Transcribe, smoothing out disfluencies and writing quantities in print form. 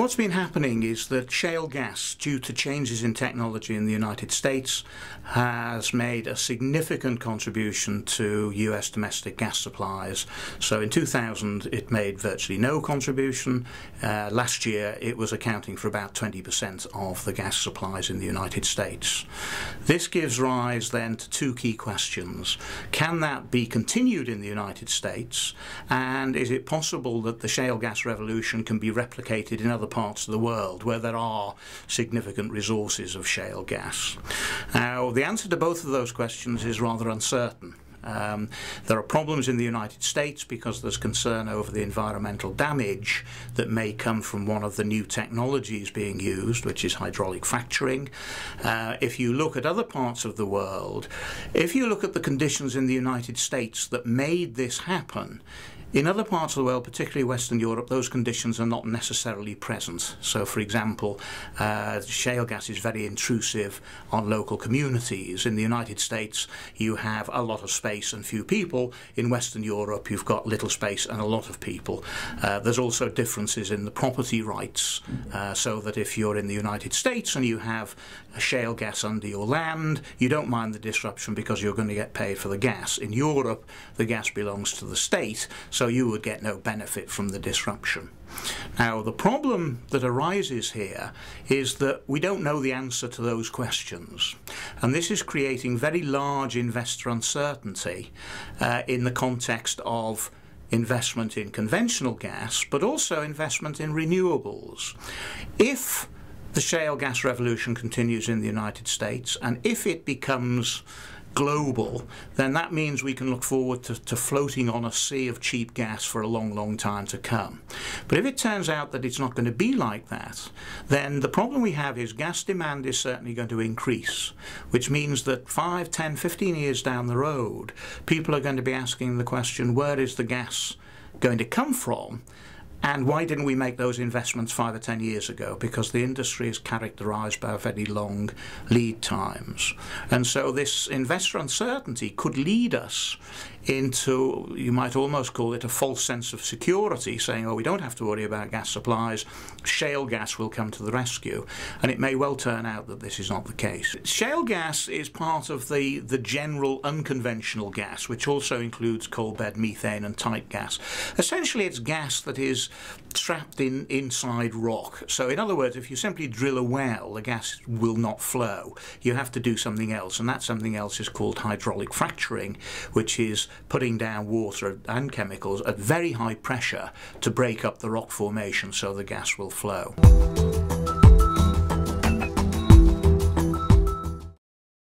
What's been happening is that shale gas, due to changes in technology in the United States, has made a significant contribution to US domestic gas supplies. So in 2000 it made virtually no contribution. Last year it was accounting for about 20% of the gas supplies in the United States. This gives rise then to two key questions. Can that be continued in the United States? And is it possible that the shale gas revolution can be replicated in other parts of the world where there are significant resources of shale gas? Now, the answer to both of those questions is rather uncertain. There are problems in the United States because there's concern over the environmental damage that may come from one of the new technologies being used, which is hydraulic fracturing. If you look at other parts of the world, if you look at the conditions in the United States that made this happen, in other parts of the world, particularly Western Europe, those conditions are not necessarily present. So, for example, shale gas is very intrusive on local communities. In the United States, you have a lot of space and few people. In Western Europe, you've got little space and a lot of people. There's also differences in the property rights, so that if you're in the United States and you have shale gas under your land, you don't mind the disruption because you're going to get paid for the gas. In Europe, the gas belongs to the state, so you would get no benefit from the disruption. Now, the problem that arises here is that we don't know the answer to those questions, and this is creating very large investor uncertainty in the context of investment in conventional gas, but also investment in renewables. If the shale gas revolution continues in the United States, and if it becomes global, then that means we can look forward to floating on a sea of cheap gas for a long, long time to come. But if it turns out that it's not going to be like that, then the problem we have is gas demand is certainly going to increase, which means that 5, 10, 15 years down the road, people are going to be asking the question, where is the gas going to come from? And why didn't we make those investments 5 or 10 years ago? Because the industry is characterized by very long lead times. And so this investor uncertainty could lead us into, you might almost call it a false sense of security, saying, oh, we don't have to worry about gas supplies, shale gas will come to the rescue. And it may well turn out that this is not the case. Shale gas is part of the general unconventional gas, which also includes coal bed methane and tight gas. Essentially, it's gas that is trapped inside rock. So in other words, if you simply drill a well, the gas will not flow. You have to do something else, and that something else is called hydraulic fracturing, which is putting down water and chemicals at very high pressure to break up the rock formation so the gas will flow.